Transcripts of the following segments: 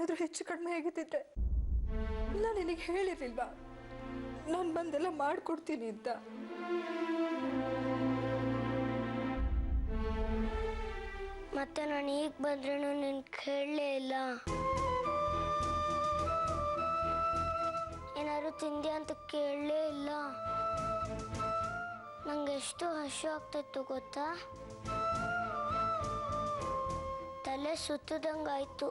ಏನಾದರೂ ಹೆಚ್ಚು ಕಡಿಮೆ ಆಗಿದ್ದಿದ್ರೆ ನಾನು ನಿನಗೆ ಹೇಳಿರಲಿಲ್ವಾ ನಾನು ಬಂದೆಲ್ಲ ಮಾಡಿಕೊಡ್ತೀನಿ ಅಂತ. ಮತ್ತೆ ನಾನು ಈಗ ಬಂದ್ರೂ ನಿನ್ ಕೇಳಲೇ ಇಲ್ಲ. ಏನಾದ್ರು ತಿಂದ್ಯಾ ಅಂತ ಕೇಳಲೇ ಇಲ್ಲ. ನಂಗೆ ಎಷ್ಟು ಹಸು ಆಗ್ತಿತ್ತು ಗೊತ್ತಾ? ತಲೆ ಸುತ್ತದಂಗಾಯ್ತು.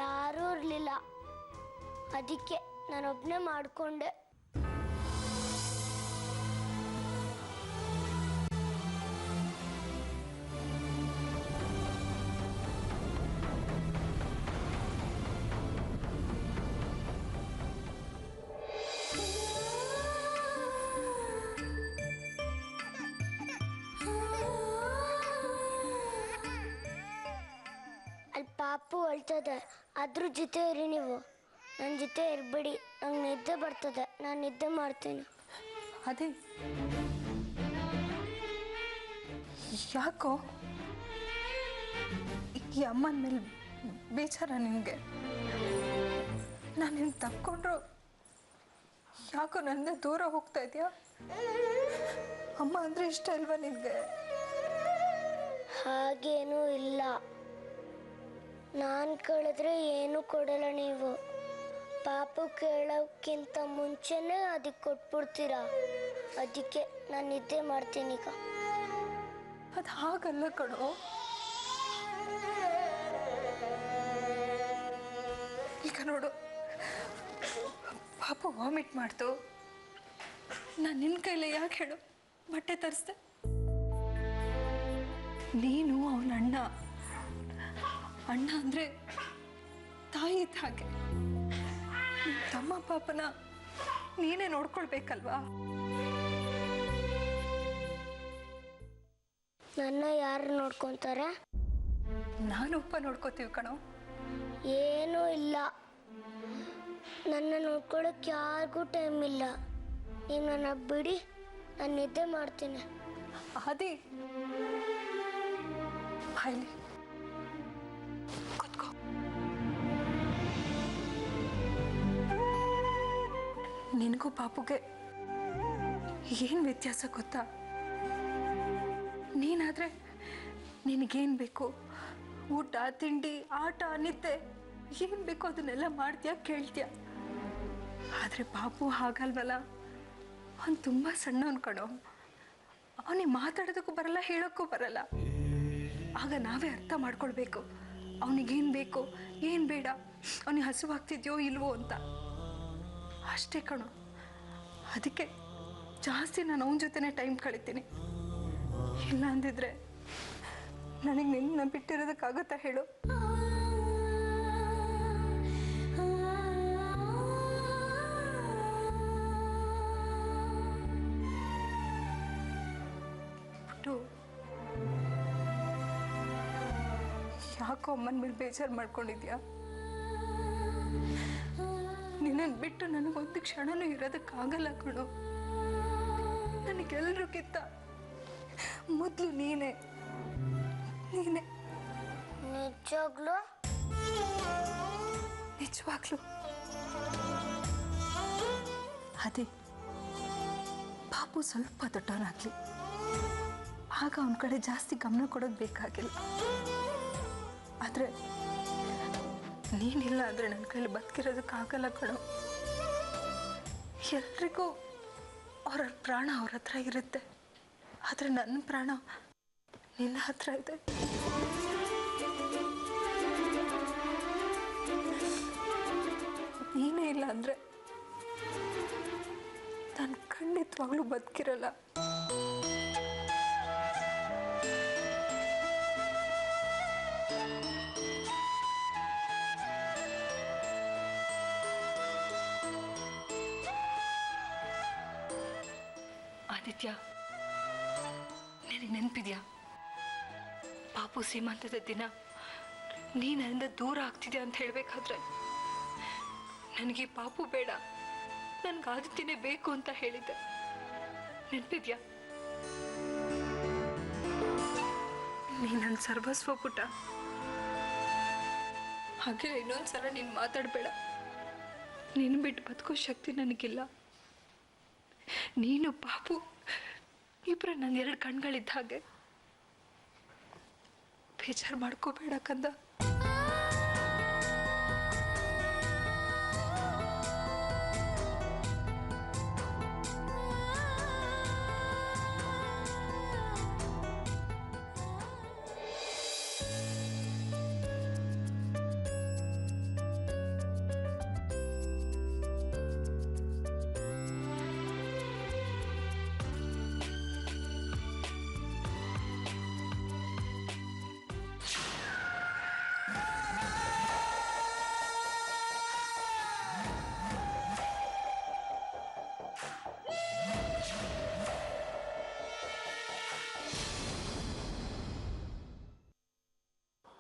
ಯಾರೂ ಇರಲಿಲ್ಲ, ಅದಕ್ಕೆ ನಾನೊಬ್ಬನೇ ಮಾಡಿಕೊಂಡೆ. ಅಲ್ಲಿ ಪಾಪು ಅಳ್ತದೆ, ಅದ್ರ ಜೊತೆ ಇರಿ ನೀವು. ನನ್ನ ಜೊತೆ ಇರಬೇಡಿ, ನಂಗೆ ನಿದ್ದೆ ಬರ್ತದೆ. ನಾನು ನಿದ್ದೆ ಮಾಡ್ತೀನಿ. ಅದೇ ಯಾಕೋ ಈ ಅಮ್ಮನ ಮೇಲೆ ಬೇಚಾರ ನಿನಗೆ? ನಾನು ನಿನ್ನ ತಕ್ಕೊಂಡ್ರು ಯಾಕೋ ನನ್ನ ದೂರ ಹೋಗ್ತಾ ಇದೆಯಾ? ಅಮ್ಮ ಅಂದರೆ ಇಷ್ಟ ಅಲ್ವಾ ನಿನಗೆ? ಹಾಗೇನೂ ಇಲ್ಲ. ನಾನು ಕೇಳಿದ್ರೆ ಏನೂ ಕೊಡಲ್ಲ ನೀವು. ಪಾಪು ಕೇಳೋಕ್ಕಿಂತ ಮುಂಚೆನೇ ಅದಕ್ಕೆ ಕೊಟ್ಬಿಡ್ತೀರಾ. ಅದಕ್ಕೆ ನಾನು ನಿದ್ದೆ ಮಾಡ್ತೀನಿ ಈಗ. ಅದು ಹಾಗಲ್ಲ ಕಣೋ. ಈಗ ನೋಡು, ಪಾಪು ವಾಮಿಟ್ ಮಾಡ್ತು. ನಾನು ನಿನ್ನ ಕೈಲೇ ಯಾಕೆ ಹೇಳು ಬಟ್ಟೆ ತರಿಸ್ದೆ? ನೀನು ಅವನ ಅಣ್ಣ. ಅಣ್ಣ ಅಂದರೆ ತಾಯಿ ಇದ್ದ ಹಾಗೆ. ತಮ್ಮ ಪಾಪನ ನೀನೇ ನೋಡ್ಕೊಳ್ಬೇಕಲ್ವಾ? ನನ್ನ ಯಾರು ನೋಡ್ಕೊತಾರೆ? ನಾನೊಬ್ಬ ನೋಡ್ಕೋತೀವಿ ಕಣೋ. ಏನೂ ಇಲ್ಲ, ನನ್ನ ನೋಡ್ಕೊಳಕ್ಕೆ ಯಾರಿಗೂ ಟೈಮ್ ಇಲ್ಲ. ನೀವು ನನ್ನ ಬಿಡಿ, ನಾನು ನಿದ್ದೆ ಮಾಡ್ತೀನಿ. ಅದೇ ಬಾಯ್ಲಿ ಕೂತ್ಕೋ. ನಿನಗೂ ಪಾಪುಗೆ ಏನು ವ್ಯತ್ಯಾಸ ಗೊತ್ತಾ? ನೀನಾದರೆ ನಿನಗೇನು ಬೇಕು, ಊಟ ತಿಂಡಿ ಆಟ ನಿದ್ದೆ ಏನು ಬೇಕೋ ಅದನ್ನೆಲ್ಲ ಮಾಡ್ತೀಯ, ಕೇಳ್ತೀಯ. ಆದರೆ ಪಾಪು ಹಾಗಲ್ವಲ್ಲ. ಅವನು ತುಂಬ ಸಣ್ಣವನು ಕಣೋ. ಅವನಿಗೆ ಮಾತಾಡೋದಕ್ಕೂ ಬರಲ್ಲ, ಹೇಳೋಕ್ಕೂ ಬರಲ್ಲ. ಆಗ ನಾವೇ ಅರ್ಥ ಮಾಡ್ಕೊಳ್ಬೇಕು ಅವನಿಗೇನು ಬೇಕು, ಏನು ಬೇಡ, ಅವನಿಗೆ ಹಸುವಾಗ್ತಿದ್ಯೋ ಇಲ್ವೋ ಅಂತ. ಅಷ್ಟೇ ಕಣೋ. ಅದಕ್ಕೆ ಜಾಸ್ತಿ ನಾನು ಅವನ ಜೊತೆನೇ ಟೈಮ್ ಕಳಿತೀನಿ. ಇಲ್ಲ ಅಂದಿದ್ರೆ ನನಗೆ ನಿನ್ನ ಬಿಟ್ಟಿರೋದಕ್ಕಾಗುತ್ತಾ ಹೇಳು? ಯಾಕೋ ಅಮ್ಮನ ಮೇಲೆ ಬೇಜಾರು ಮಾಡ್ಕೊಂಡಿದ್ಯಾ? ನಿನ್ನನ್ನು ಬಿಟ್ಟು ನನಗೊಂದು ಕ್ಷಣನೂ ಇರೋದಕ್ಕಾಗಲ್ಲ ಕಣೋ. ನನಗೆಲ್ಲರಿಗಿಂತ ಮೊದಲು ನೀನೇ. ನಿಜವಾಗ್ಲೂ? ನಿಜವಾಗ್ಲೂ. ಅದೇ ಪಾಪು ಸ್ವಲ್ಪ ದೊಡ್ಡವನಾಗ್ಲಿ, ಆಗ ಅವನ ಕಡೆ ಜಾಸ್ತಿ ಗಮನ ಕೊಡೋದು ಬೇಕಾಗಿಲ್ಲ. ಆದರೆ ನೀನಿಲ್ಲ ಅಂದರೆ ನನ್ನ ಕೈಲಿ ಬದುಕಿರೋದಕ್ಕಾಗಲ್ಲ ಕಣೋ. ಎಲ್ರಿಗೂ ಅವರ ಪ್ರಾಣ ಅವ್ರ ಹತ್ರ ಇರುತ್ತೆ, ಆದರೆ ನನ್ನ ಪ್ರಾಣ ನಿನ್ನ ಹತ್ರ ಇದೆ. ನೀನೇ ಇಲ್ಲ ಅಂದರೆ ನಾನು ಖಂಡಿತವಾಗ್ಲೂ ಬದುಕಿರಲ್ಲ. ಆದಿತ್ಯ, ನಿನಗೆ ನೆನಪಿದ್ಯಾ ಪಾಪು ಸೀಮಂತದ ದಿನ ನೀ ನನ್ನಿಂದ ದೂರ ಆಗ್ತಿದ್ಯಾ ಅಂತ ಹೇಳಬೇಕಾದ್ರೆ ನನಗೆ ಪಾಪು ಬೇಡ, ನನಗೆ ಆದಿತ್ಯನೇ ಬೇಕು ಅಂತ ಹೇಳಿದ್ದೆ. ನೆನಪಿದ್ಯಾ? ನೀ ನನ್ನ ಸರ್ವಸ್ವ ಪುಟ. ಹಾಗೆ ಇನ್ನೊಂದ್ಸಲ ನೀನು ಮಾತಾಡಬೇಡ. ನೀನು ಬಿಟ್ಟು ಬದುಕೋ ಶಕ್ತಿ ನನಗಿಲ್ಲ. ನೀನು ಪಾಪು ಇಬ್ಬರು ನನ್ನ 2 ಕಣ್ಗಳಿದ್ದ ಹಾಗೆ. ಬೇಜಾರು ಮಾಡ್ಕೋಬೇಡ ಕಂದ.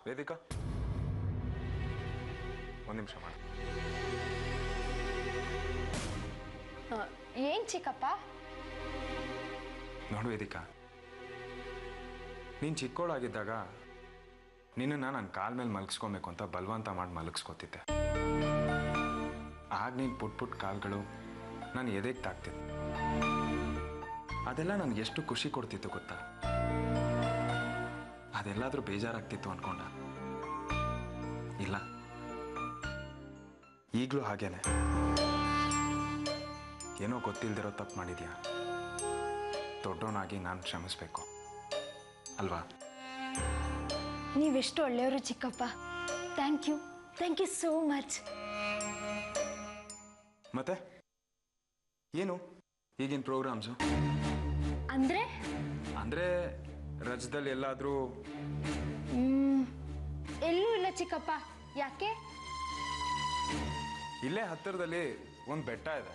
ವೇದಿಕಾ, ಒಂದು ನಿಮಿಷ ಮಾಡು. ಏನ್ ಚಿಕ್ಕಪ್ಪ? ನೋಡು ವೇದಿಕಾ, ನೀನು ಚಿಕ್ಕವಳಾಗಿದ್ದಾಗ ನಿನ್ನನ್ನು ನನ್ನ ಕಾಲ ಮೇಲೆ ಮಲಗಿಸ್ಕೊಬೇಕು ಅಂತ ಬಲವಂತ ಮಾಡಿ ಮಲಗಿಸ್ಕೊತಿದ್ದೆ. ಆಗ ನೀನು ಪುಟ್ ಕಾಲ್ಗಳು ನಾನು ಎದೆಗೆ ತಾಕ್ತಿದ್ದೆ. ಅದೆಲ್ಲ ನನಗೆ ಎಷ್ಟು ಖುಷಿ ಕೊಡ್ತಿತ್ತು ಗೊತ್ತಾ? ಅದೆಲ್ಲಾದ್ರೂ ಬೇಜಾರಾಗ್ತಿತ್ತು ಅನ್ಕೊಂಡ? ಇಲ್ಲ, ಈಗಲೂ ಹಾಗೇನೆ. ಏನೋ ಗೊತ್ತಿಲ್ದಿರೋ ತಪ್ಪು ಮಾಡಿದ್ಯಾ, ದೊಡ್ಡವನಾಗಿ ನಾನು ಕ್ಷಮಿಸ್ಬೇಕು ಅಲ್ವಾ? ನೀವೆಷ್ಟು ಒಳ್ಳೆಯವರು ಚಿಕ್ಕಪ್ಪ. Thank you so much. ಮತ್ತೆ ಏನು ಈಗಿನ ಪ್ರೋಗ್ರಾಮ್ಸು? ಅಂದ್ರೆ ರಜದಲ್ಲಿ ಎಲ್ಲಾದ್ರೂ? ಎಲ್ಲೂ ಇಲ್ಲ ಚಿಕ್ಕಪ್ಪ. ಯಾಕೆ? ಇಲ್ಲೇ ಹತ್ತಿರದಲ್ಲಿ ಒಂದು ಬೆಟ್ಟ ಇದೆ.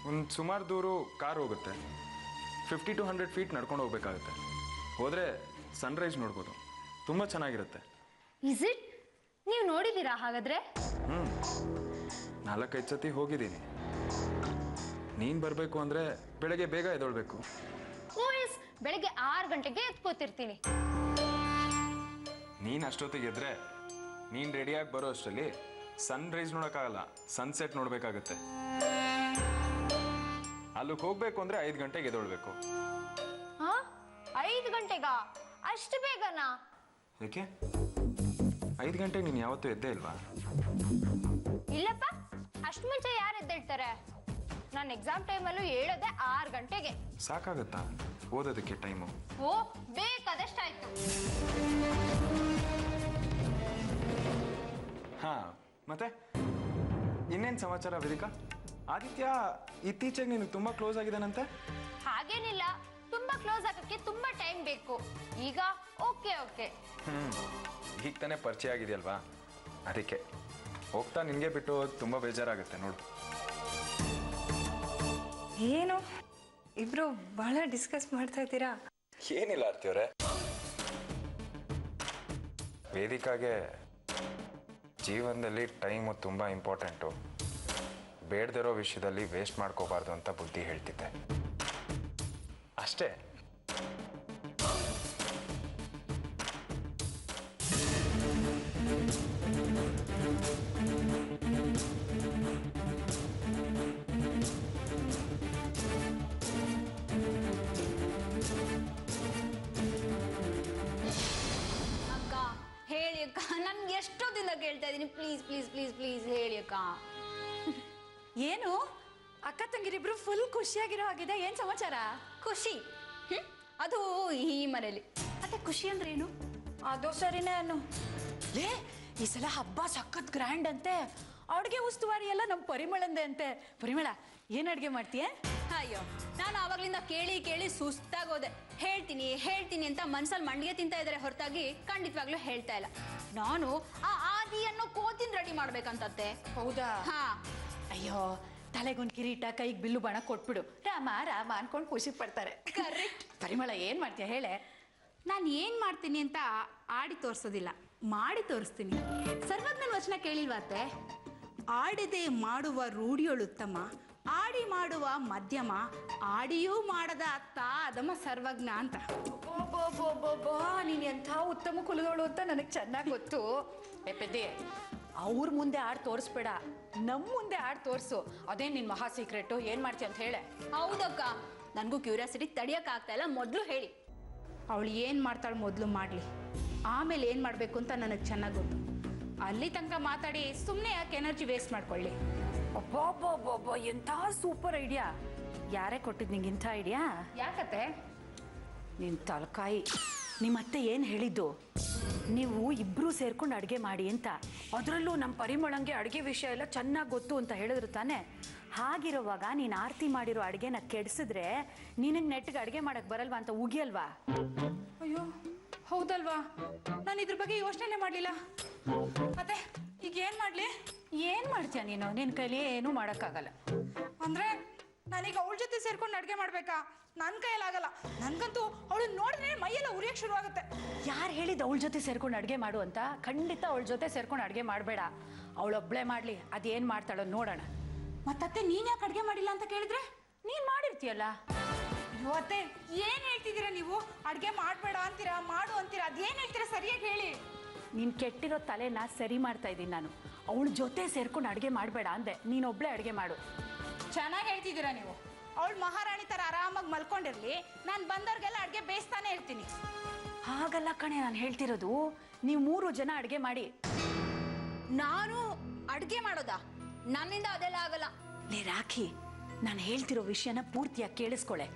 ಒಂದು ಸುಮಾರು ದೂರ ಕಾರ್ ಹೋಗುತ್ತೆ. 50 to 100 ಫೀಟ್ ನಡ್ಕೊಂಡು ಹೋಗ್ಬೇಕಾಗುತ್ತೆ. ಹೋದ್ರೆ ಸನ್ರೈಸ್ ನೋಡ್ಬೋದು. ತುಂಬ ಚೆನ್ನಾಗಿರುತ್ತೆ. Is it? ನೀವು ನೋಡಿದ್ದೀರಾ ಹಾಗಾದ್ರೆ? 4-5 ಸತಿ ಹೋಗಿದ್ದೀನಿ. ನೀನು ಬರಬೇಕು ಅಂದರೆ ಬೆಳಗ್ಗೆ ಬೇಗ ಎದ್ದೇಳಬೇಕು. ಓಎಸ್, ಬೆಳಗ್ಗೆ 6 ಗಂಟೆಗೆ ಎತ್ಕೋತಿರ್ತೀನಿ. ನೀನು ಅಷ್ಟೊತ್ತಿಗೆ ಎದ್ರೆ ನೀನು ರೆಡಿಯಾಗಿ ಬರೋ ಅಷ್ಟರಲ್ಲಿ ಸನ್ರೈಸ್ ನೋಡೋಕ್ಕಾಗಲ್ಲ, ಸನ್ಸೆಟ್ ನೋಡಬೇಕಾಗತ್ತೆ. ಅಲ್ಲಿಗೆ ಹೋಗ್ಬೇಕು ಅಂದರೆ 5 ಗಂಟೆಗೆ ಎದ್ದೇಳಬೇಕು. 5 ಗಂಟೆಗಾ? ಅಷ್ಟು ಬೇಗನಾ? ಯಾಕೆ 5 ಗಂಟೆಗೆ ನೀನು ಯಾವತ್ತೂ ಎದ್ದೇ ಇಲ್ವಾ? ಇಲ್ಲಪ್ಪ, ಅಷ್ಟು ಮುಂಚೆ ಯಾರು ಎದ್ದೇಳ್ತಾರೆ? ನಾನು ಎಕ್ಸಾಮ್ ಟೈಮಲ್ಲೂ ಹೇಳೋದೆ 6 ಗಂಟೆಗೆ. ಸಾಕಾಗತ್ತಾ ಓದೋದಕ್ಕೆ ಟೈಮು? ಓ, ಬೇಕಾದಷ್ಟಾಯ್ತು. ಹಾ, ಮತ್ತೆ ಇನ್ನೇನು ಸಮಾಚಾರ ವೇದಿಕಾ? ಆದಿತ್ಯ ಇತ್ತೀಚೆಗೆ ನೀನು ತುಂಬಾ ಕ್ಲೋಸ್ ಆಗಿದ್ದಾನಂತೆ? ಹಾಗೇನಿಲ್ಲ, ತುಂಬಾ ಕ್ಲೋಸ್ ಆಗಕ್ಕೆ ತುಂಬಾ ಟೈಮ್ ಬೇಕು. ಈಗ ಓಕೆ. ಈಗ ತಾನೇ ಪರಿಚಯ ಆಗಿದೆಯಲ್ವಾ, ಅದಕ್ಕೆ. ಹೋಗ್ತಾ ನಿನಗೆ ಬಿಟ್ಟು ತುಂಬ ಬೇಜಾರಾಗುತ್ತೆ ನೋಡು. ಏನು ಇಬ್ರು ಬಹಳ ಡಿಸ್ಕಸ್ ಮಾಡ್ತಾ ಇದ್ದೀರಾ? ಏನಿಲ್ಲ ಆರ್ತಿಯವರೇ, ವೇದಿಕಾಗೆ ಜೀವನದಲ್ಲಿ ಟೈಮು ತುಂಬ ಇಂಪಾರ್ಟೆಂಟು. ಬೇಡದಿರೋ ವಿಷಯದಲ್ಲಿ ವೇಸ್ಟ್ ಮಾಡ್ಕೋಬಾರ್ದು ಅಂತ ಬುದ್ಧಿ ಹೇಳ್ತಿದ್ದೆ ಅಷ್ಟೇ. ಹೇಳಿ ಅಕ್ಕ, ನನ್ಗೆ ಎಷ್ಟೋ ದಿನ ಕೇಳ್ತಾ ಇದ್ದೀನಿ, ಪ್ಲೀಸ್ ಪ್ಲೀಸ್ ಪ್ಲೀಸ್ ಪ್ಲೀಸ್ ಹೇಳಿ ಅಕ್ಕ. ಏನು ಅಕ್ಕ ತಂಗಿರಿಬ್ರು ಫುಲ್ ಖುಷಿಯಾಗಿರೋ ಆಗಿದೆ. ಏನ್ ಸಮಾಚಾರ? ಖುಷಿ? ಅದು ಈ ಮನೇಲಿ. ಮತ್ತೆ ಖುಷಿ ಅಂದ್ರೆ ಏನು? ಅದು ಸರಿನೇ ಅನ್ನು. ಲೇ, ಈ ಸಲ ಹಬ್ಬ ಸಖತ್ ಗ್ರ್ಯಾಂಡ್ ಅಂತೆ. ಅಡುಗೆ ಉಸ್ತುವಾರಿ ಎಲ್ಲ ನಮ್ಮ ಪರಿಮಳಂದೆ ಅಂತೆ. ಪರಿಮಳ, ಏನ್ ಅಡುಗೆ ಮಾಡ್ತೀಯ? ಅಯ್ಯೋ, ನಾನು ಆವಾಗ್ಲಿಂದ ಕೇಳಿ ಕೇಳಿ ಸುಸ್ತಾಗೋದೆ. ಹೇಳ್ತೀನಿ ಅಂತ ಮನ್ಸಲ್ಲಿ ಮಂಡಿಗೆ ತಿಂತಾ ಇದ್ದಾರೆ ಹೊರತಾಗಿ ಖಂಡಿತವಾಗ್ಲೂ ಹೇಳ್ತಾ ಇಲ್ಲ. ನಾನು ಆ ಆದಿಯನ್ನು ಕೋತಿನ ರೆಡಿ ಮಾಡ್ಬೇಕಂತತ್ತೆ. ಹೌದಾ? ಹಾ. ಅಯ್ಯೋ, ತಲೆಗೊಂದು ಕಿರೀಟ, ಕೈಗೆ ಬಿಲ್ಲು ಬಾಣ ಕೊಟ್ಬಿಡು. ರಾಮ ರಾಮ ಅನ್ಕೊಂಡು ಖುಷಿ ಪಡ್ತಾರೆ. ಕರೆಕ್ಟ್. ಪರಿಮಳ, ಏನ್ ಮಾಡ್ತೀಯ ಹೇಳೆ? ನಾನು ಏನ್ ಮಾಡ್ತೀನಿ ಅಂತ ಆಡಿ ತೋರಿಸೋದಿಲ್ಲ, ಮಾಡಿ ತೋರಿಸ್ತೀನಿ. ಸರ್ವಜ್ಞನ ವಚನ ಕೇಳಿಲ್ವಾತೆ? ಆಡದೆ ಮಾಡುವ ರೂಢಿಯೊಳುತ್ತಮ, ಆಡಿ ಮಾಡುವ ಮಧ್ಯಮ, ಆಡಿಯೂ ಮಾಡದ ಅತ್ತ ಅದಮ ಸರ್ವಜ್ಞ ಅಂತ. ನೀನು ಎಂಥ ಉತ್ತಮ ಕುಲದವಳು ಅಂತ ನನಗೆ ಚೆನ್ನಾಗಿ ಗೊತ್ತು. ಪೆದ್ದೆ, ಅವ್ರ ಮುಂದೆ ಆಡ್ ತೋರಿಸ್ಬೇಡ, ನಮ್ಮ ಮುಂದೆ ಆಡ್ ತೋರಿಸು. ಅದೇ ನಿನ್ನ ಮಹಾ ಸೀಕ್ರೆಟು. ಏನು ಮಾಡ್ತೀಯ ಅಂತ ಹೇಳೆ. ಹೌದಕ್ಕ, ನನಗೂ ಕ್ಯೂರಿಯಾಸಿಟಿ ತಡಿಯೋಕ್ಕಾಗ್ತಾ ಇಲ್ಲ. ಮೊದಲು ಹೇಳಿ, ಅವಳು ಏನು ಮಾಡ್ತಾಳೆ ಮೊದಲು ಮಾಡಲಿ, ಆಮೇಲೆ ಏನು ಮಾಡಬೇಕು ಅಂತ ನನಗೆ ಚೆನ್ನಾಗಿ ಗೊತ್ತು. ಅಲ್ಲಿ ತನಕ ಮಾತಾಡಿ ಸುಮ್ಮನೆ ಯಾಕೆ ಎನರ್ಜಿ ವೇಸ್ಟ್ ಮಾಡ್ಕೊಳ್ಳಿ. ಒಬ್ಬೊಬ್ಬೊಬ್ಬೊಬ್ಬ, ಎಂಥ ಸೂಪರ್ ಐಡಿಯಾ. ಯಾರೇ ಕೊಟ್ಟಿದ್ದು ನಿಂಗೆ ಇಂಥ ಐಡಿಯಾ? ಯಾಕತ್ತೆ? ನಿನ್ನ ತಲಕಾಯಿ. ನಿಮ್ಮತ್ತೆ ಏನು ಹೇಳಿದ್ದು? ನೀವು ಇಬ್ಬರೂ ಸೇರ್ಕೊಂಡು ಅಡುಗೆ ಮಾಡಿ ಅಂತ. ಅದರಲ್ಲೂ ನಮ್ಮ ಪರಿಮಳಂಗೆ ಅಡುಗೆ ವಿಷಯ ಎಲ್ಲ ಚೆನ್ನಾಗಿ ಗೊತ್ತು ಅಂತ ಹೇಳಿದ್ರು ತಾನೆ. ಹಾಗಿರುವಾಗ ನೀನು ಆರತಿ ಮಾಡಿರೋ ಅಡುಗೆನ ಕೆಡಿಸಿದ್ರೆ ನಿನಗೆ ನೆಟ್ಟಿಗೆ ಅಡುಗೆ ಮಾಡೋಕ್ಕೆ ಬರಲ್ವಾ ಅಂತ ಉಗಿಯಲ್ವಾ? ಅಯ್ಯೋ ಹೌದಲ್ವಾ, ನಾನು ಇದ್ರ ಬಗ್ಗೆ ಯೋಚನೆ ಮಾಡಲಿಲ್ಲ. ಮತ್ತೆ ಈಗ ಏನು ಮಾಡಲಿ? ಏನು ಮಾಡ್ತೀಯ ನೀನು? ನಿನ್ನ ಕೈಲಿ ಏನೂ ಮಾಡೋಕ್ಕಾಗಲ್ಲ. ಅಂದರೆ ನಾನೀಗ ಅವಳ ಜೊತೆ ಸೇರ್ಕೊಂಡು ಅಡುಗೆ ಮಾಡಬೇಕಾ? ನನ್ನ ಕೈಯಲ್ಲಾಗಲ್ಲ. ನನಗಂತೂ ಅವಳು ನೋಡಿದ್ರೆ ಮೈಯೆಲ್ಲ ಉರಿಯೋಕ್ಕೆ ಶುರು ಆಗುತ್ತೆ. ಯಾರು ಹೇಳಿದ್ದು ಅವಳ ಜೊತೆ ಸೇರ್ಕೊಂಡು ಅಡುಗೆ ಮಾಡು ಅಂತ? ಖಂಡಿತ ಅವಳ ಜೊತೆ ಸೇರ್ಕೊಂಡು ಅಡುಗೆ ಮಾಡಬೇಡ. ಅವಳೊಬ್ಬಳೇ ಮಾಡಲಿ, ಅದೇನು ಮಾಡ್ತಾಳೋ ನೋಡೋಣ. ಮತ್ತತ್ತೆ ನೀನು ಯಾಕೆ ಅಡುಗೆ ಮಾಡಿಲ್ಲ ಅಂತ ಕೇಳಿದ್ರೆ? ನೀನು ಮಾಡಿರ್ತೀಯಲ್ಲ. ಅಯ್ಯೋ ಅತ್ತೆ, ಏನು ಹೇಳ್ತಿದ್ದೀರಾ ನೀವು? ಅಡುಗೆ ಮಾಡಬೇಡ ಅಂತೀರಾ, ಮಾಡು ಅಂತೀರಾ, ಅದೇನು ಹೇಳ್ತೀರಾ ಸರಿಯಾಗಿ ಹೇಳಿ. ನೀನು ಕೆಟ್ಟಿರೋ ತಲೆನ ಸರಿ ಮಾಡ್ತಾ ಇದ್ದೀನಿ ನಾನು. ಅವಳ ಜೊತೆ ಸೇರ್ಕೊಂಡು ಅಡುಗೆ ಮಾಡಬೇಡ ಅಂದೆ. ನೀನೊಬ್ಬಳೇ ಅಡುಗೆ ಮಾಡು. ಚೆನ್ನಾಗಿ ಹೇಳ್ತಿದ್ದೀರಾ ನೀವು. ಅವಳು ಮಹಾರಾಣಿ ಥರ ಆರಾಮಾಗಿ ಮಲ್ಕೊಂಡಿರಲಿ, ನಾನು ಬಂದವ್ರಿಗೆಲ್ಲ ಅಡುಗೆ ಬೇಯಿಸ್ತಾನೆ ಇರ್ತೀನಿ. ಹಾಗಲ್ಲ ಕಣೆ ನಾನು ಹೇಳ್ತಿರೋದು. ನೀವು 3 ಜನ ಅಡುಗೆ ಮಾಡಿ. ನಾನು ಅಡುಗೆ ಮಾಡೋದಾ? ನನ್ನಿಂದ ಅದೆಲ್ಲ ಆಗಲ್ಲ. ಲೇ ರಾಖಿ, ನಾನು ಹೇಳ್ತಿರೋ ವಿಷಯನ ಪೂರ್ತಿಯಾಗಿ ಕೇಳಿಸ್ಕೊಳೆ.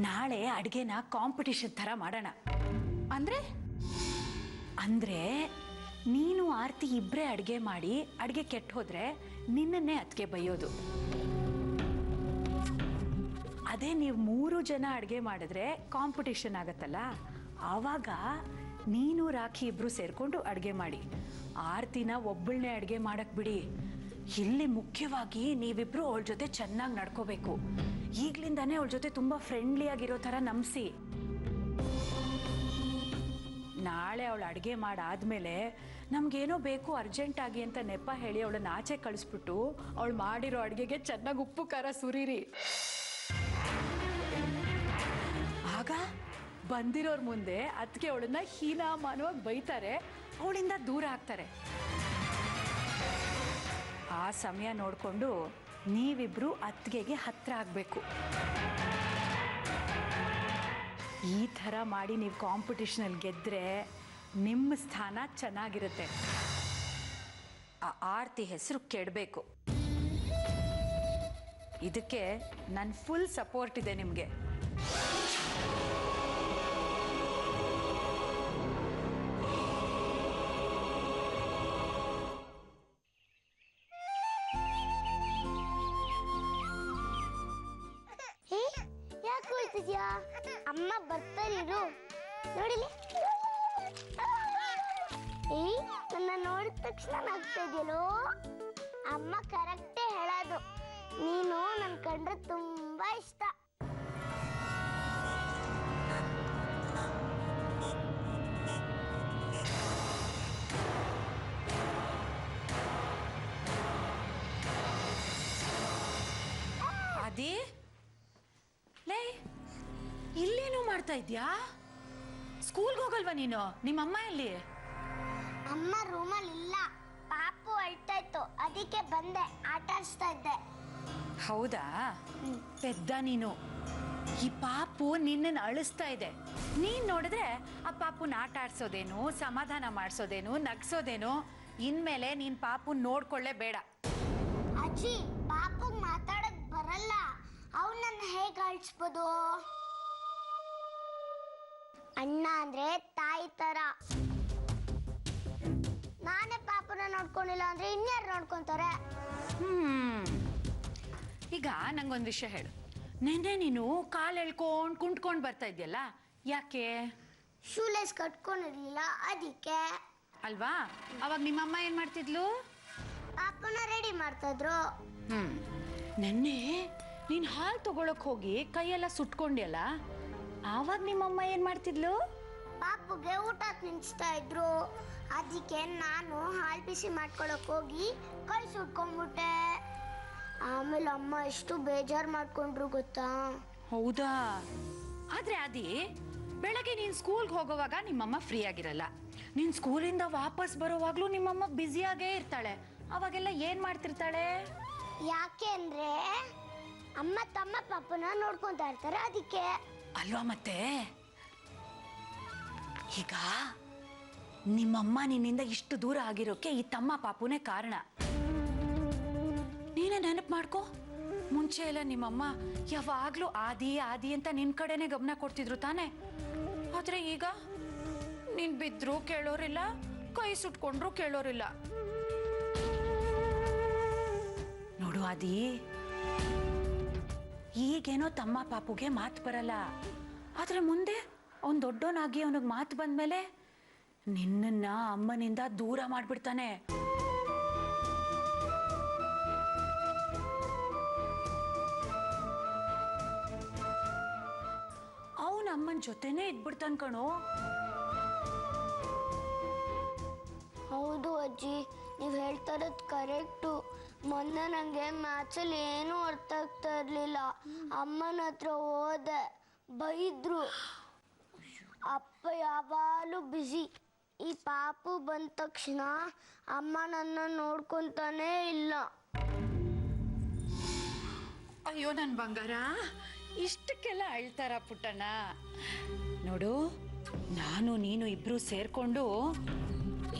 ನಾಳೆ ಅಡುಗೆನ ಕಾಂಪಿಟಿಷನ್ ಥರ ಮಾಡೋಣ. ಅಂದರೆ ನೀನು ಆರ್ತಿ ಇಬ್ಬರೇ ಅಡುಗೆ ಮಾಡಿ ಅಡುಗೆ ಕೆಟ್ಟು ಹೋದ್ರೆ ನಿನ್ನನ್ನೇ ಅದಕ್ಕೆ ಬೈಯೋದು. ಅದೇ ನೀವು 3 ಜನ ಅಡುಗೆ ಮಾಡಿದ್ರೆ ಕಾಂಪಿಟಿಷನ್ ಆಗತ್ತಲ್ಲ. ಆವಾಗ ನೀನು ರಾಖಿ ಇಬ್ಬರು ಸೇರಿಕೊಂಡು ಅಡುಗೆ ಮಾಡಿ. ಆರ್ತಿನ ಒಬ್ಬಳನ್ನೇ ಅಡುಗೆ ಮಾಡಕ್ಕೆ ಬಿಡಿ. ಇಲ್ಲಿ ಮುಖ್ಯವಾಗಿ ನೀವಿಬ್ಬರು ಅವಳ ಜೊತೆ ಚೆನ್ನಾಗಿ ನಡ್ಕೋಬೇಕು. ಈಗಲಿಂದಾನೇ ಅವಳ ಜೊತೆ ತುಂಬ ಫ್ರೆಂಡ್ಲಿ ಆಗಿರೋ ಥರ ನಂಬಿಸಿ. ನಾಳೆ ಅವಳು ಅಡುಗೆ ಮಾಡಾದ್ಮೇಲೆ ನಮಗೇನೋ ಬೇಕು ಅರ್ಜೆಂಟಾಗಿ ಅಂತ ನೆಪ ಹೇಳಿ ಅವಳನ್ನ ಆಚೆ ಕಳಿಸ್ಬಿಟ್ಟು ಅವಳು ಮಾಡಿರೋ ಅಡುಗೆಗೆ ಚೆನ್ನಾಗಿ ಉಪ್ಪು ಖಾರ ಸುರೀರಿ. ಆಗ ಬಂದಿರೋರ ಮುಂದೆ ಅದಕ್ಕೆ ಅವಳನ್ನ ಹೀನಾಮಾನವಾಗಿ ಬೈತಾರೆ, ಅವಳಿಂದ ದೂರ ಆಗ್ತಾರೆ. ಆ ಸಮಯ ನೋಡಿಕೊಂಡು ನೀವಿಬ್ರು ಅತ್ತಿಗೆಗೆ ಹತ್ರ ಆಗಬೇಕು. ಈ ಥರ ಮಾಡಿ ನೀವು ಕಾಂಪಿಟಿಷನಲ್ಲಿ ಗೆದ್ದರೆ ನಿಮ್ಮ ಸ್ಥಾನ ಚೆನ್ನಾಗಿರುತ್ತೆ. ಆ ಆರ್ತಿ ಹೆಸರು ಕೆಡಬೇಕು. ಇದಕ್ಕೆ ನನ್ನ ಫುಲ್ ಸಪೋರ್ಟ್ ಇದೆ ನಿಮಗೆ. ಯಾಕೆ ಹೋಯ್ತಿದ್ಯಾ? ಅಮ್ಮ ಬರ್ತಾರಿರು. ನೋಡಿಲಿ, ನನ್ನ ನೋಡಿದ ತಕ್ಷಣ ನಗ್ತಾ ಇದೆಯಲ್ಲೋ. ಅಮ್ಮ ಕರೆಕ್ಟೇ ಹೇಳೋದು, ನೀನು ನನ್ ಕಂಡ್ರೆ ತುಂಬಾ ಇಷ್ಟ. ಅದೇ ಲೇ, ಇಲ್ಲೇನು ಮಾಡ್ತಾ ಇದ್ಯಾ? ಸ್ಕೂಲ್ಗೆ ಹೋಗಲ್ವಾ ನೀನು? ನಿಮ್ಮಮ್ಮ ಎಲ್ಲಿ? ಅಮ್ಮ ರೂಮಲ್ಲಿ ಇಲ್ಲ, ಪಾಪು ಅಳ್ತಾ ಇತ್ತು, ಅದಕ್ಕೆ ಬಂದೆ, ಆಟ ಆಡಿಸ್ತಾ ಇದ್ದೆ. ಹೌದಾ? ಪೆದ್ದ ನೀನು. ಈ ಪಾಪು ನಿನ್ನನ್ನು ಅಳಿಸ್ತಾ ಇದೆ. ನೀನ್ ನೋಡಿದ್ರೆ ಆ ಪಾಪುನ ಆಟ ಆಡ್ಸೋದೇನು, ಸಮಾಧಾನ ಮಾಡಿಸೋದೇನು, ನಗ್ಸೋದೇನು. ಇನ್ಮೇಲೆ ನೀನ್ ಪಾಪು ನೋಡ್ಕೊಳ್ಳೇ ಬೇಡ. ಅಜ್ಜಿ, ಪಾಪುಗ್ ಮಾತಾಡಕ್ ಬರಲ್ಲ, ಅವನನ್ನ ಹೇಗೆ ಅಳಿಸ್ಬೋದು? ಅಣ್ಣ ಅಂದ್ರೆ ತಾಯಿ ತರ. ನಾನೇ ಪಾಪನ ನೋಡ್ಕೊಂಡಿಲ್ಲ ಅಂದ್ರೆ ಇನ್ಯಾರು ನೋಡ್ಕೊಂತಾರೆ? ಈಗ ನಂಗೊಂದು ವಿಷಯ ಹೇಳು. ನೆನ್ನೆ ನೀನು ಕಾಲು ಎಳ್ಕೊಂಡು ಕುಂಟ್ಕೊಂಡು ಬರ್ತಾ ಇದ್ಯಲ್ಲ, ಯಾಕೆ? ಶೂಲೇಸ್ ಕಟ್ಕೊಂಡಿರ್ಲಿಲ್ಲ, ಅದಕ್ಕೆ. ಅಲ್ವಾ? ಅವಾಗ ನಿಮ್ಮಮ್ಮ ಏನ್ ಮಾಡ್ತಿದ್ಲು? ಪಾಪನ ರೆಡಿ ಮಾಡ್ತಾ ಇದ್ರು. ನೆನ್ನೆ ನೀನ್ ಹಾಲು ತಗೊಳಕ್ ಹೋಗಿ ಕೈಯೆಲ್ಲ ಸುಟ್ಕೊಂಡ್ಯಲ್ಲ, ಆವಾಗ ನಿಮ್ಮಮ್ಮ ಏನ್ ಮಾಡ್ತಿದ್ಲು? ಪಾಪುಗೆ ಊಟ ತಿನ್ನಿಸ್ತಾ ಇದ್ರು, ಅದಕ್ಕೆ ನಾನು ಹಾಲು ಬಿಸಿ ಮಾಡ್ಕೊಳಕ್ ಹೋಗಿ ಕೈ ಸುಟ್ಕೊಂಡ್ಬಿಟ್ಟೆ. ಆಮೇಲೆ ಅಮ್ಮ ಎಷ್ಟು ಬೇಜಾರು ಮಾಡ್ಕೊಂಡ್ರು ಗೊತ್ತಾ? ಹೌದಾ? ಆದ್ರೆ ಅದಿ ಬೆಳಗ್ಗೆ ನೀನ್ ಸ್ಕೂಲ್ಗೆ ಹೋಗೋವಾಗ ನಿಮ್ಮಮ್ಮ ಫ್ರೀ ಆಗಿರಲ್ಲ, ನೀನ್ ಸ್ಕೂಲಿಂದ ವಾಪಸ್ ಬರೋವಾಗ್ಲೂ ನಿಮ್ಮಮ್ಮ ಬ್ಯುಸಿಯಾಗೇ ಇರ್ತಾಳೆ. ಅವಾಗೆಲ್ಲ ಏನ್ ಮಾಡ್ತಿರ್ತಾಳೆ? ಯಾಕೆ ಅಂದ್ರೆ ಅಮ್ಮ ತಮ್ಮ ಪಾಪನ ನೋಡ್ಕೊಂತಾ ಇರ್ತಾರೆ, ಅದಕ್ಕೆ. ಅಲ್ವಾ? ಮತ್ತೆ ಈಗ ನಿಮ್ಮಮ್ಮ ನಿನ್ನಿಂದ ಇಷ್ಟು ದೂರ ಆಗಿರೋಕೆ ಈ ತಮ್ಮ ಪಾಪುನೇ ಕಾರಣ. ನೀನೇ ನೆನಪು ಮಾಡ್ಕೊ, ಮುಂಚೆ ಎಲ್ಲ ನಿಮ್ಮಮ್ಮ ಯಾವಾಗ್ಲೂ ಆದಿ ಆದಿ ಅಂತ ನಿನ್ ಕಡೆನೆ ಗಮನ ಕೊಡ್ತಿದ್ರು ತಾನೆ. ಆದ್ರೆ ಈಗ ನೀನ್ ಬಿದ್ರು ಕೇಳೋರಿಲ್ಲ, ಕೈ ಸುಟ್ಕೊಂಡ್ರು ಕೇಳೋರಿಲ್ಲ. ನೋಡು ಆದಿ, ಈಗೇನೋ ತಮ್ಮ ಪಾಪುಗೆ ಮಾತು ಬರಲ್ಲ, ಆದ್ರೆ ಮುಂದೆ ಅವನ್ ದೊಡ್ಡವನಾಗಿ ಅವನಿಗೆ ಮಾತು ಬಂದ್ಮೇಲೆ ನಿನ್ನನ್ನ ಅಮ್ಮನಿಂದ ದೂರ ಮಾಡ್ಬಿಡ್ತಾನೆ. ಅವನ ಅಮ್ಮನ ಜೊತೆನೇ ಇದ್ಬಿಡ್ತಾನ ಕಣೋ. ಹೌದು ಅಜ್ಜಿ, ನೀವು ಹೇಳ್ತಾ ಇರೋದು ಕರೆಕ್ಟು. ಮೊನ್ನೆ ನನಗೆ ಮ್ಯಾಚಲ್ಲಿ ಏನೂ ಅರ್ಥ ಆಗ್ತಾ ಇರಲಿಲ್ಲ. ಅಮ್ಮನ ಹತ್ರ ಹೋದೆ, ಬೈದ್ರು. ಅಪ್ಪ ಯಾವಾಗಲೂ ಬ್ಯುಸಿ. ಈ ಪಾಪು ಬಂದ ತಕ್ಷಣ ಅಮ್ಮ ನನ್ನ ನೋಡ್ಕೊತಾನೇ ಇಲ್ಲ. ಅಯ್ಯೋ ನನ್ ಬಂಗಾರ, ಇಷ್ಟಕ್ಕೆಲ್ಲ ಅಳ್ತಾರ ಪುಟ್ಟಣ್ಣ? ನೋಡು, ನಾನು ನೀನು ಇಬ್ರು ಸೇರ್ಕೊಂಡು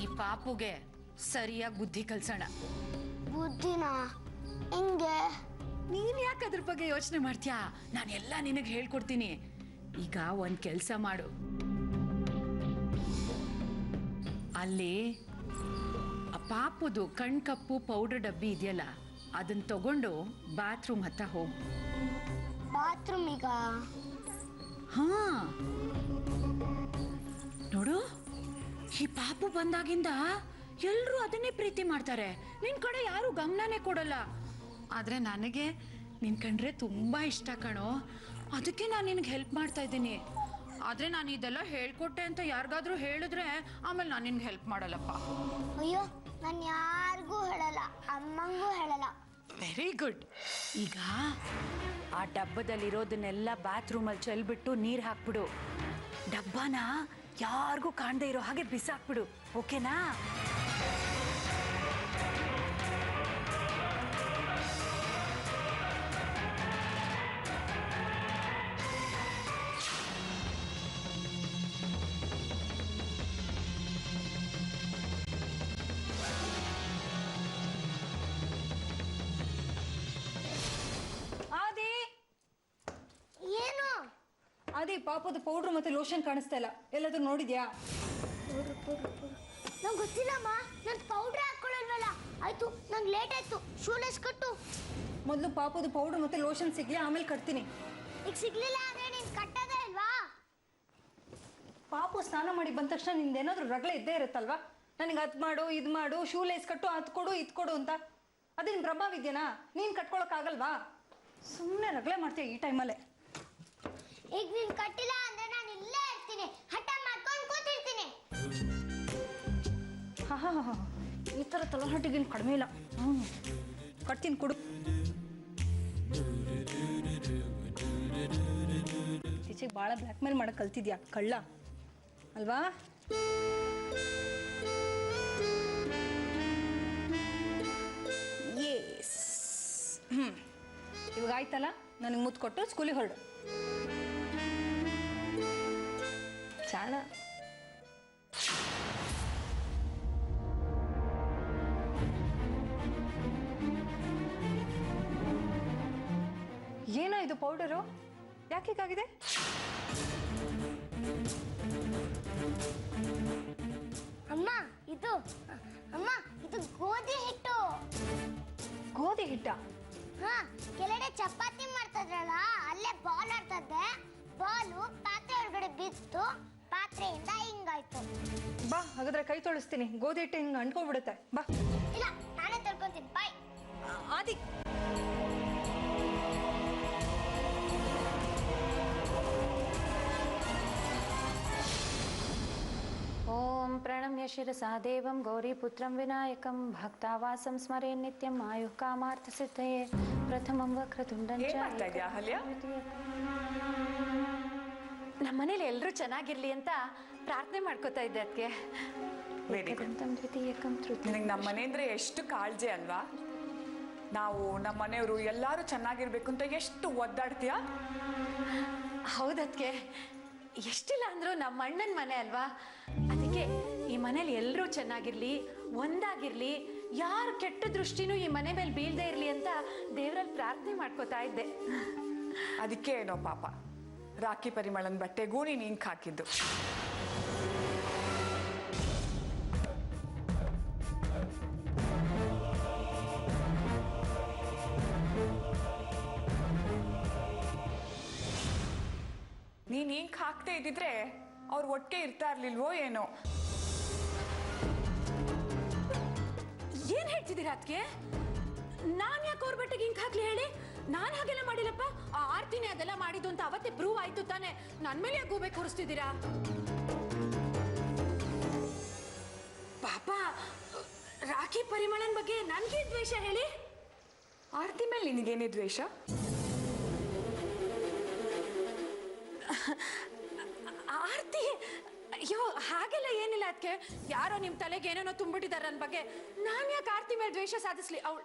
ಈ ಪಾಪುಗೆ ಸರಿಯಾಗಿ ಬುದ್ಧಿ ಕಲ್ಸೋಣ. ಬುದ್ಧಿನ ಹಿಂಗೆ? ನೀನ್ ಯಾಕೆ ಅದ್ರ ಬಗ್ಗೆ ಯೋಚನೆ ಮಾಡ್ತೀಯಾ? ನಾನೆಲ್ಲ ನಿನಗೆ ಹೇಳ್ಕೊಡ್ತೀನಿ. ಈಗ ಒಂದ್ ಕೆಲ್ಸ ಮಾಡು, ಅಲ್ಲಿ ಆ ಪಾಪುದು ಕಣ್ಕಪ್ಪು ಪೌಡರ್ ಡಬ್ಬಿ ಇದೆಯಲ್ಲ, ಅದನ್ನ ತಗೊಂಡು ಬಾತ್ರೂಮ್ ಹತ್ತ ಹೋಗು. ಬಾತ್ರೂಮಿಗ? ಹಾ, ನೋಡು, ಈ ಪಾಪು ಬಂದಾಗಿಂದ ಎಲ್ರೂ ಅದನ್ನೇ ಪ್ರೀತಿ ಮಾಡ್ತಾರೆ, ನಿನ್ ಕಡೆ ಯಾರು ಗಮನನೇ ಕೊಡಲ್ಲ. ಆದ್ರೆ ನನಗೆ ನಿನ್ ಕಂಡ್ರೆ ತುಂಬಾ ಇಷ್ಟ ಕಣೋ, ಅದಕ್ಕೆ ನಾನು ನಿನ್ಗೆ ಹೆಲ್ಪ್ ಮಾಡ್ತಾ ಇದ್ದೀನಿ. ಆದ್ರೆ ನಾನು ಇದೆಲ್ಲ ಹೇಳ್ಕೊಟ್ಟೆ ಅಂತ ಯಾರಿಗಾದ್ರೂ ಹೇಳಿದ್ರೆ ಆಮೇಲೆ ನಾನು ನಿನ್ಗೆ ಹೆಲ್ಪ್ ಮಾಡಲ್ಲಪ್ಪ. ಅಯ್ಯೋ, ನಾನು ಯಾರಿಗೂ ಹೇಳಲ್ಲ, ಅಮ್ಮಂಗೂ ಹೇಳಲ್ಲ. Very good. ಈಗ ಆ ಡಬ್ಬದಲ್ಲಿರೋದನ್ನೆಲ್ಲ ಬಾತ್ರೂಮಲ್ಲಿ ಚೆಲ್ಬಿಟ್ಟು ನೀರು ಹಾಕ್ಬಿಡು. ಡಬ್ಬನ ಯಾರಿಗೂ ಕಾಣದೇ ಇರೋ ಹಾಗೆ ಬಿಸಾಕ್ಬಿಡು, ಓಕೆನಾ? ಏನು? ಅದೇ ಪಾಪದ ಪೌಡ್ರ್ ಮತ್ತೆ ಲೋಷನ್ ಕಾಣಿಸ್ತಾ ಇಲ್ಲ, ಎಲ್ಲಾದ್ರೂ ನೋಡಿದ್ಯಾ? ನಂಗೆ ಗೊತ್ತಿಲ್ಲಮ್ಮ, ನಾನು ಪೌಡ್ರ್ ಹಾಕೊಳ್ಳಲ್ವಲ್ಲ. ಆಯ್ತು, ನಂಗೆ ಲೇಟ್ ಆಯ್ತು, ಶೂಲೆಸ್ ಕಟ್ಟು. ಮೊದಲು ಪಾಪದ ಪೌಡ್ರ್ ಮತ್ತೆ ಲೋಷನ್ ಸಿಗ್ಲಿ, ಆಮೇಲೆ ಕಟ್ತೀನಿ. ಈಗ ಸಿಗ್ಲಿಲ್ಲ ಅಂದ್ರೆ ನೀನು ಕಟ್ಟೋದೇ ಅಲ್ವಾ? ಪಾಪು ಸ್ನಾನ ಮಾಡಿ ಬಂದ ತಕ್ಷಣ ನಿಂದೇನಾದ್ರೂ ರಗಳೆ ಇದ್ದೇ ಇರುತ್ತಲ್ವಾ? ನನಗೆ ಅದು ಮಾಡು, ಇದು ಮಾಡು, ಶೂ ಲೇಸ್ ಕಟ್ಟು, ಅದು ಕೊಡು, ಇದು ಕೊಡು ಅಂತ. ಅದೇನು ಪ್ರಭಾವ ಇದೆಯಾ? ನೀನು ಕಟ್ಕೊಳಕ್ಕಾಗಲ್ವಾ? ಸುಮ್ಮನೆ ರಗಳೆ ಮಾಡ್ತೀಯ ಈ ಟೈಮಲ್ಲೇ. ಈಗ ನೀನು ಕಟ್ಟಿಲ್ಲ ಅಂದ್ರೆ ನಾನು ಇಲ್ಲೇ ಇರ್ತೀನಿ, ಹಠ ಮಾಡ್ಕೊಂಡು ಕೂತಿರ್ತೀನಿ. ಹಾ, ಈ ಥರ ತಲಹಟ್ಟಿಗೇನು ಕಡಿಮೆ ಇಲ್ಲ. ಕಟ್ತೀನಿ, ಕೊಡು. ಈಚೆಗೆ ಭಾಳ ಬ್ಲ್ಯಾಕ್ ಮೇಲ್ ಮಾಡಕ್ಕೆ ಕಲ್ತಿದ್ಯಾ ಕಳ್ಳ ಅಲ್ವಾ? ಎಸ್. ಇವಾಗ ಆಯ್ತಲ್ಲ, ನನಗೆ ಮುತ್ತು ಕೊಟ್ಟು ಸ್ಕೂಲಿಗೆ ಹೊರಡು. ಚಾಣ. ಏನೋ ಇದು ಪೌಡರು, ಯಾಕೆ ಹೀಗಾಗಿದೆ? ಅಮ್ಮ ಇದು ಗೋಧಿ ಹಿಟ್ಟು. ಗೋಧಿ ಹಿಟ್ಟ? ಹಾ, ಕೆಳಗಡೆ ಚಪಾತಿ ಮಾಡ್ತಿದ್ರಲ್ಲ, ಅಲ್ಲೇ ಬಾಲ್ ಆಡ್ತದೆ. ಬಾಲು ಪಾತ್ರೆ ಒಳಗಡೆ ಬಿತ್ತು, ಪಾತ್ರೆಯಿಂದ ಹಿಂಗಾಯ್ತು. ಬಾ, ಹಾಗಾದ್ರೆ ಕೈ ತೊಳಿಸ್ತೀನಿ. ಗೋಧಿ ಹಿಟ್ಟು ಹಿಂಗೆ ಅಂಟ್ಕೊಂಡ್ಬಿಡುತ್ತೆ. ಬಾ. ಇಲ್ಲ, ನಾನೇ ತೊಳ್ಕೊಂತೀನಿ. ಬಾಯ್. ಆದಿ, ಓಂ ಪ್ರಣಮ ಪ್ರಣಮ್ಯ ಶಿರಸಾ ದೇವಂ ಗೌರೀಪುತ್ರಂ ವಿನಾಯಕಂ ಭಕ್ತಾವಾಸಂ ಸ್ಮರೇ ನಿತ್ಯಂ ಆಯುಃ ಕಾಮಾರ್ಥ ಸಿದ್ಧಯೇ ಪ್ರಥಮಂ ವಕ್ರತುಂಡಂ ಚ ನಮ್ಮ ಮನೇಲಿ ಎಲ್ಲರೂ ಚೆನ್ನಾಗಿರ್ಲಿ ಅಂತ ಪ್ರಾರ್ಥನೆ ಮಾಡ್ಕೋತಾ ಇದ್ದೆ ಅದಕ್ಕೆ. ನಿನಗೆ ನಮ್ಮ ಮನೆ ಅಂದ್ರೆ ಎಷ್ಟು ಕಾಳಜಿ ಅಲ್ವಾ? ನಾವು ನಮ್ಮ ಮನೆಯವರು ಎಲ್ಲರೂ ಚೆನ್ನಾಗಿರ್ಬೇಕು ಅಂತ ಎಷ್ಟು ಒದ್ದಾಡ್ತೀಯಾ? ಹೌದಕ್ಕೆ ಎಷ್ಟಿಲ್ಲ ಅಂದ್ರೂ ನಮ್ಮ ಅಣ್ಣನ ಮನೆ ಅಲ್ವಾ, ಅದಕ್ಕೆ ಈ ಮನೇಲಿ ಎಲ್ಲರೂ ಚೆನ್ನಾಗಿರ್ಲಿ, ಒಂದಾಗಿರ್ಲಿ, ಯಾರು ಕೆಟ್ಟ ದೃಷ್ಟಿನೂ ಈ ಮನೆ ಮೇಲೆ ಬೀಳದೆ ಇರ್ಲಿ ಅಂತ ದೇವರಲ್ಲಿ ಪ್ರಾರ್ಥನೆ ಮಾಡ್ಕೋತಾ ಇದ್ದೆ. ಅದಕ್ಕೆ ಏನೋ ಪಾಪ ರಾಖಿ ಪರಿಮಳನ ಬಟ್ಟೆಗೂ ನೀನು ಇಂಕ್ ಹಾಕಿದ್ದು. ನೀನ್ ಇಂಕ್ ಹಾಕ್ತೇ ಇದ್ದಿದ್ರೆ ಅವ್ರು ಒಟ್ಟಿಗೆ ಇರ್ತಾ ಇರ್ಲಿಲ್ವೋ ಏನೋ. ಏನ್ ಹೇಳ್ತಿದ್ದೀರಾ ಅದಕ್ಕೆ? ನಾನ್ ಯಾಕೆ ಅವ್ರ ಬಟ್ಟೆಗೆ ಇಂಕ್ ಹಾಕ್ಲಿ ಹೇಳಿ? ನಾನ್ ಹಾಗೆಲ್ಲ ಮಾಡಿಲ್ಲಪ್ಪ. ಆ ಆರ್ತಿನೇ ಅದೆಲ್ಲ ಮಾಡಿದ್ದು ಅಂತ ಅವತ್ತೇ ಪ್ರೂವ್ ಆಯ್ತು ತಾನೆ. ನನ್ ಮೇಲೆ ಯಾಕೆ ಗೂಬೆ ಕೂರಿಸ್ತಿದ್ದೀರಾ? ಪಾಪ ರಾಖಿ ಪರಿಮಳನ್ ಬಗ್ಗೆ ನನ್ಗೆ ದ್ವೇಷ ಹೇಳಿ? ಆರ್ತಿ ಮೇಲೆ ನಿನಗೇನೇ ದ್ವೇಷ? ಆರ್ತಿ ಅಯ್ಯೋ ಹಾಗೆಲ್ಲ ಏನಿಲ್ಲ ಅದಕ್ಕೆ. ಯಾರೋ ನಿಮ್ ತಲೆಗೆ ಏನೇನೋ ತುಂಬಿಟ್ಟಿದ್ದಾರೆ ನನ್ನ ಬಗ್ಗೆ. ನಾನ್ ಯಾಕೆ ಆರ್ತಿ ಮೇಲೆ ದ್ವೇಷ ಸಾಧಿಸ್ಲಿ? ಅವಳು